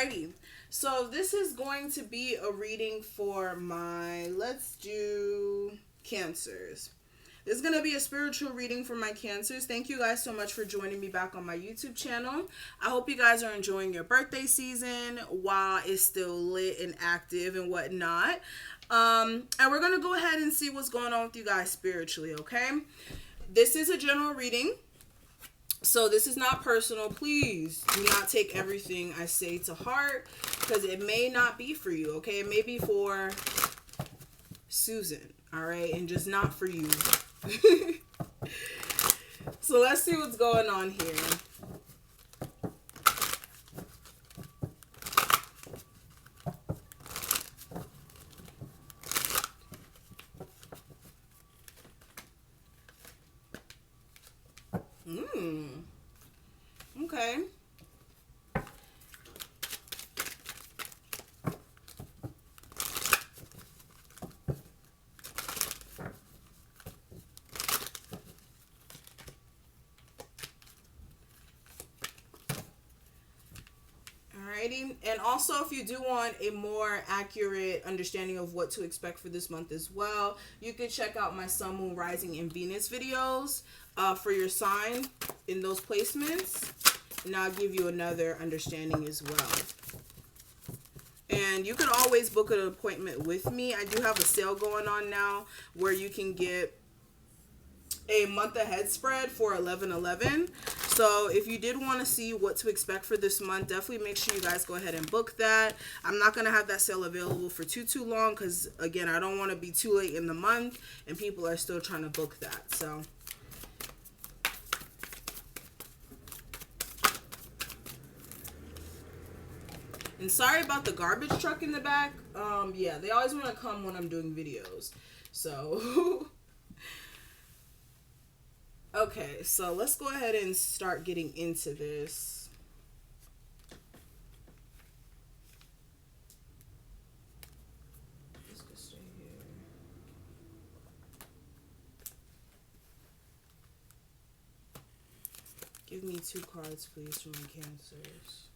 Alrighty. So this is going to be a reading for let's do Cancers. This is going to be a spiritual reading for my Cancers. Thank you guys so much for joining me back on my YouTube channel. I hope you guys are enjoying your birthday season while it's still lit and active and whatnot. And we're going to go ahead and see what's going on with you guys spiritually, okay? This is a general reading. So this is not personal. Please do not take everything I say to heart because it may not be for you, okay? It may be for Susan, all right? And just not for you. So let's see what's going on here. Okay. Alrighty. And also, if you do want a more accurate understanding of what to expect for this month as well, you can check out my Sun, Moon, Rising, and Venus videos for your sign in those placements. And I'll give you another understanding as well. And you can always book an appointment with me. I do have a sale going on now where you can get a month ahead spread for 11/11. So if you did want to see what to expect for this month, definitely make sure you guys go ahead and book that. I'm not going to have that sale available for too long because, again, I don't want to be too late in the month and people are still trying to book that. So and sorry about the garbage truck in the back. Yeah, they always want to come when I'm doing videos. So okay, so let's go ahead and start getting into this. Let's go stay here. Give me 2 cards, please, from my Cancers.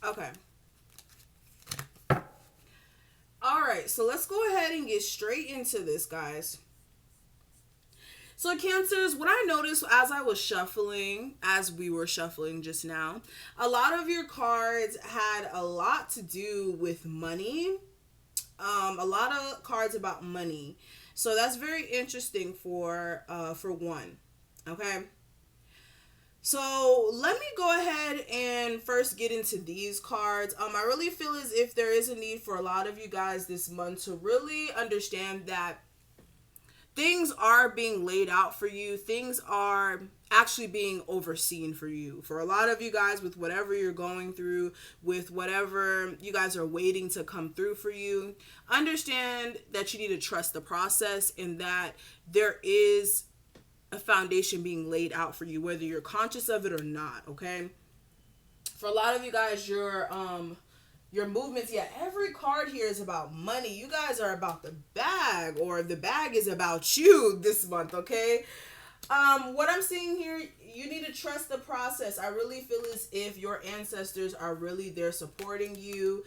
Okay. All right, so let's go ahead and get straight into this, guys. So Cancers, what I noticed as we were shuffling just now, a lot of your cards had a lot to do with money. A lot of cards about money. So that's very interesting for one. Okay. So let me go ahead and first get into these cards. I really feel as if there is a need for a lot of you guys this month to really understand that things are being laid out for you. Things are actually being overseen for you. For a lot of you guys, with whatever you're going through, with whatever you guys are waiting to come through for you, understand that you need to trust the process and that there is a foundation being laid out for you, whether you're conscious of it or not, okay? For a lot of you guys, your movements, yeah, every card here is about money. You guys are about the bag, or the bag is about you this month, okay? What I'm seeing here, you need to trust the process. I really feel as if your ancestors are really there supporting you.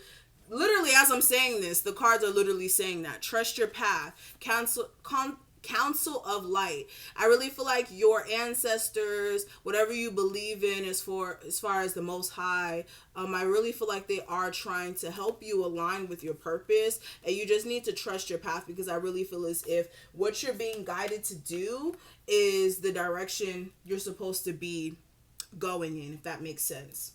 Literally, as I'm saying this, the cards are literally saying that. Trust your path. Council of light. I really feel like your ancestors, whatever you believe in as far as the Most High, I really feel like they are trying to help you align with your purpose, and you just need to trust your path, because I really feel as if what you're being guided to do is the direction you're supposed to be going in, if that makes sense.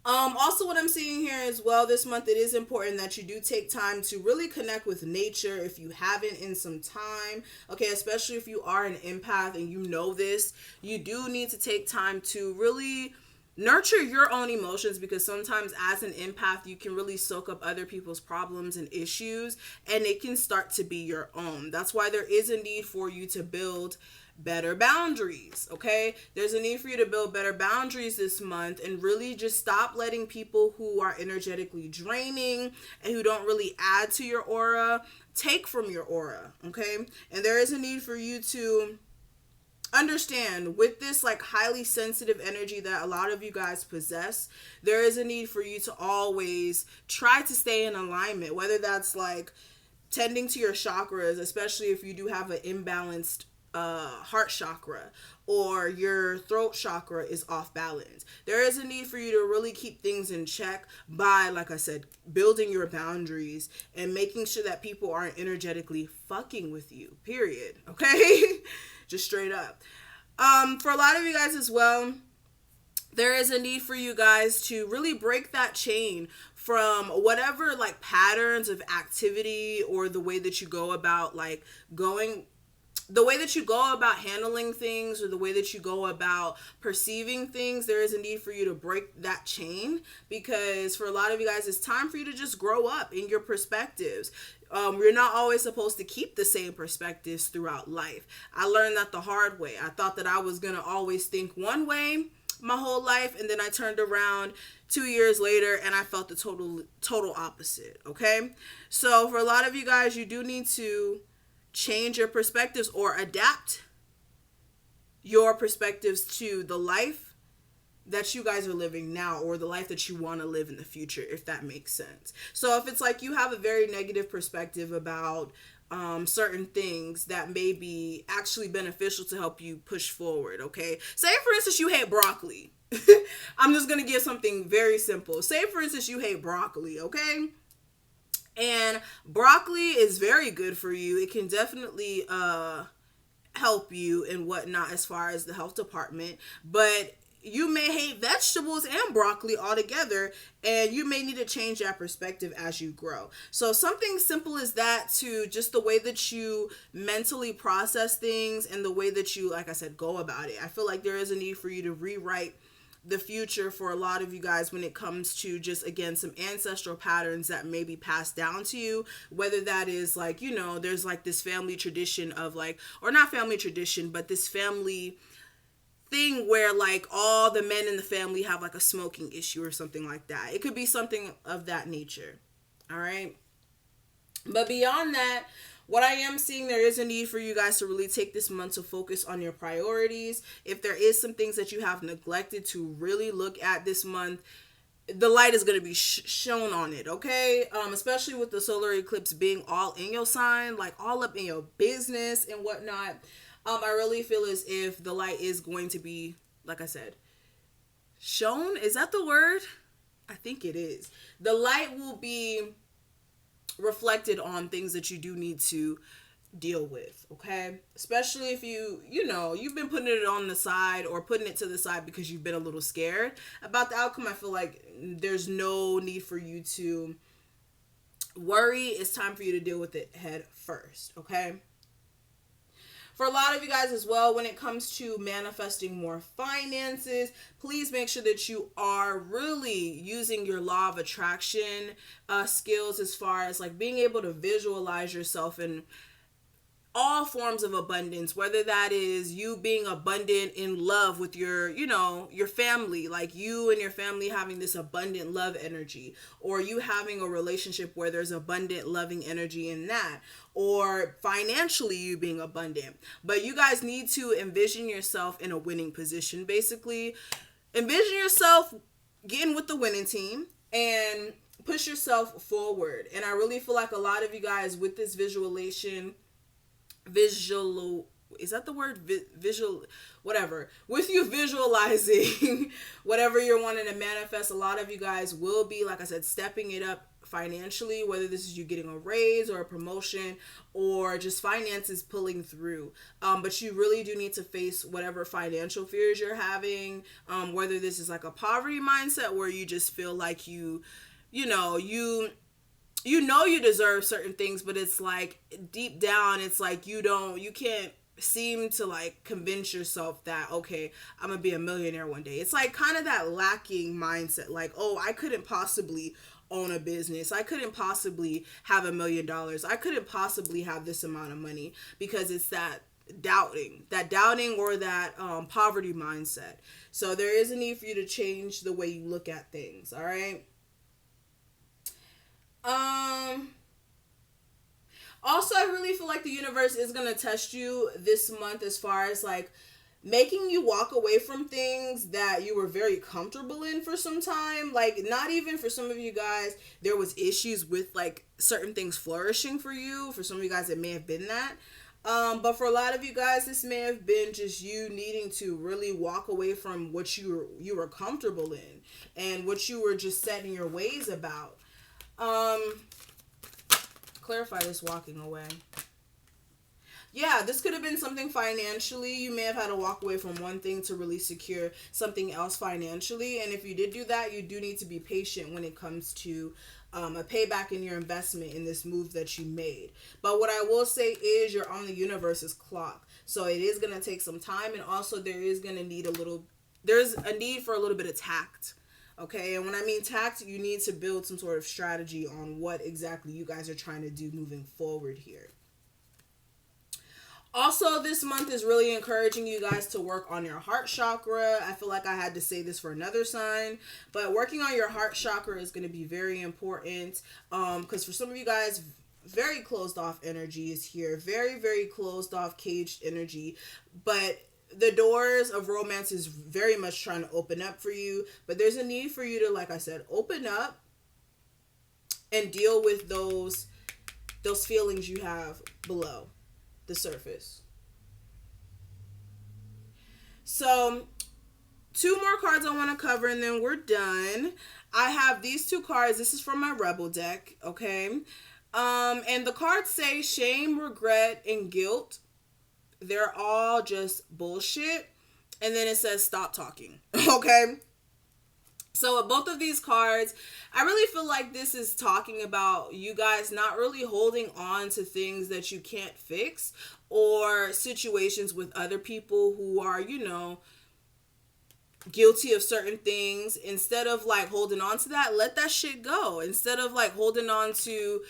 Also, what I'm seeing here as well this month, it is important that you do take time to really connect with nature if you haven't in some time. Okay, especially if you are an empath and you know this, you do need to take time to really nurture your own emotions, because sometimes as an empath, you can really soak up other people's problems and issues, and it can start to be your own. That's why there is a need for you to build better boundaries, okay? There's a need for you to build better boundaries this month and really just stop letting people who are energetically draining and who don't really add to your aura take from your aura, okay? And there is a need for you to understand with this like highly sensitive energy that a lot of you guys possess, there is a need for you to always try to stay in alignment, whether that's like tending to your chakras, especially if you do have an imbalanced heart chakra or your throat chakra is off balance. There is a need for you to really keep things in check by, like I said, building your boundaries and making sure that people aren't energetically fucking with you, period. Okay? Just straight up. For a lot of you guys as well, there is a need for you guys to really break that chain from whatever like patterns of activity or the way that you go about like the way that you go about handling things or the way that you go about perceiving things. There is a need for you to break that chain, because for a lot of you guys, it's time for you to just grow up in your perspectives. We're not always supposed to keep the same perspectives throughout life. I learned that the hard way. I thought that I was going to always think one way my whole life, and then I turned around 2 years later and I felt the total opposite, okay? So for a lot of you guys, you do need to change your perspectives or adapt your perspectives to the life that you guys are living now or the life that you want to live in the future, if that makes sense. So if it's like you have a very negative perspective about certain things that may be actually beneficial to help you push forward, okay? Say, for instance, you hate broccoli. I'm just going to give something very simple. Say, for instance, you hate broccoli, okay? And broccoli is very good for you. It can definitely help you and whatnot as far as the health department. But you may hate vegetables and broccoli altogether, and you may need to change that perspective as you grow. So something simple as that, to just the way that you mentally process things and the way that you, like I said, go about it. I feel like there is a need for you to rewrite the future for a lot of you guys when it comes to just, again, some ancestral patterns that may be passed down to you, whether that is like, you know, there's like this family tradition of like, or not family tradition, but this family thing where like all the men in the family have like a smoking issue or something like that. It could be something of that nature. All right. But beyond that, what I am seeing, there is a need for you guys to really take this month to focus on your priorities. If there is some things that you have neglected to really look at this month, the light is going to be shown on it, okay? Especially with the solar eclipse being all in your sign, like all up in your business and whatnot. I really feel as if the light is going to be, like I said, shown. Is that the word? I think it is. The light will be reflected on things that you do need to deal with, okay? Especially if you've been putting it on the side or putting it to the side because you've been a little scared about the outcome. I feel like there's no need for you to worry. It's time for you to deal with it head first, okay? For a lot of you guys as well, when it comes to manifesting more finances, please make sure that you are really using your law of attraction skills, as far as like being able to visualize yourself in all forms of abundance, whether that is you being abundant in love with your family, like you and your family having this abundant love energy, or you having a relationship where there's abundant loving energy in that, or financially you being abundant. But you guys need to envision yourself in a winning position. Basically, envision yourself getting with the winning team and push yourself forward. And I really feel like a lot of you guys with this is that the word? Visual, whatever. With you visualizing whatever you're wanting to manifest, a lot of you guys will be, like I said, stepping it up financially, whether this is you getting a raise or a promotion or just finances pulling through. But you really do need to face whatever financial fears you're having, whether this is like a poverty mindset where you just feel like you deserve certain things, but it's like deep down, it's like you can't seem to like convince yourself that, okay, I'm gonna be a millionaire one day. It's like kind of that lacking mindset, like, oh, I couldn't possibly own a business. I couldn't possibly have $1 million. I couldn't possibly have this amount of money, because it's that doubting or that poverty mindset. So there is a need for you to change the way you look at things. All right. Also, I really feel like the universe is going to test you this month as far as like making you walk away from things that you were very comfortable in for some time. Like, not even for some of you guys, there was issues with like certain things flourishing for you. For some of you guys, it may have been that. But for a lot of you guys, this may have been just you needing to really walk away from what you were comfortable in and what you were just set in your ways about. Clarify this walking away. Yeah, this could have been something financially. You may have had to walk away from one thing to really secure something else financially. And if you did do that, you do need to be patient when it comes to a payback in your investment in this move that you made. But what I will say is you're on the universe's clock. So it is going to take some time. And also there's a need for a little bit of tact. Okay, and when I mean tact, you need to build some sort of strategy on what exactly you guys are trying to do moving forward here. Also, this month is really encouraging you guys to work on your heart chakra. I feel like I had to say this for another sign, but working on your heart chakra is going to be very important because for some of you guys, very closed off energy is here. Very, very closed off, caged energy. But the doors of romance is very much trying to open up for you. But there's a need for you to, like I said, open up and deal with those feelings you have below the surface. So 2 more cards I want to cover and then we're done. I have these 2 cards. This is from my Rebel deck, okay? And the cards say shame, regret, and guilt. They're all just bullshit. And then it says stop talking, okay? So with both of these cards, I really feel like this is talking about you guys not really holding on to things that you can't fix or situations with other people who are, guilty of certain things. Instead of like holding on to that, let that shit go. Instead of like holding on to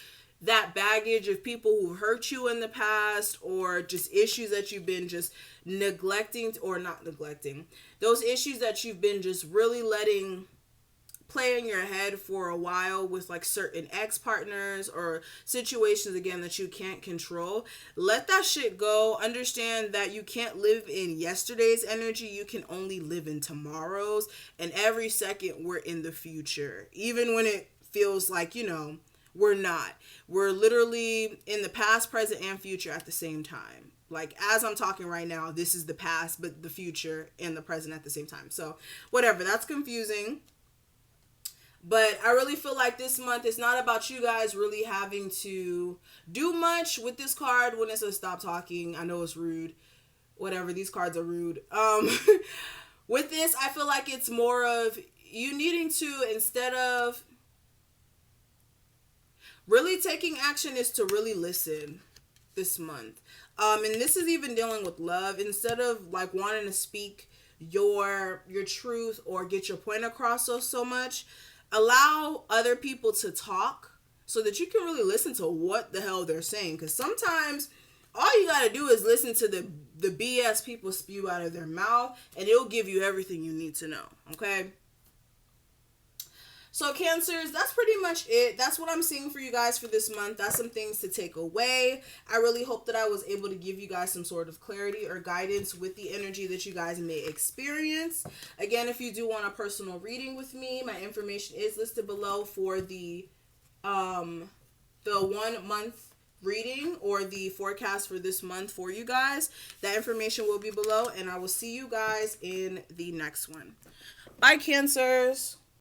that baggage of people who hurt you in the past or just issues that you've been just neglecting or not neglecting. Those issues that you've been just really letting play in your head for a while with like certain ex-partners or situations again that you can't control. Let that shit go. Understand that you can't live in yesterday's energy. You can only live in tomorrow's, and every second we're in the future. Even when it feels like, we're not. We're literally in the past, present, and future at the same time. Like, as I'm talking right now, this is the past, but the future and the present at the same time. So, whatever. That's confusing. But I really feel like this month, it's not about you guys really having to do much with this card when it says stop talking. I know it's rude. Whatever. These cards are rude. With this, I feel like it's more of you needing to, instead of really taking action, is to really listen this month. And this is even dealing with love. Instead of like wanting to speak your truth or get your point across so much, allow other people to talk so that you can really listen to what the hell they're saying. Because sometimes all you got to do is listen to the BS people spew out of their mouth, and it'll give you everything you need to know. Okay? So Cancers, that's pretty much it. That's what I'm seeing for you guys for this month. That's some things to take away. I really hope that I was able to give you guys some sort of clarity or guidance with the energy that you guys may experience. Again, if you do want a personal reading with me, my information is listed below for the 1 month reading or the forecast for this month for you guys. That information will be below, and I will see you guys in the next one. Bye, Cancers.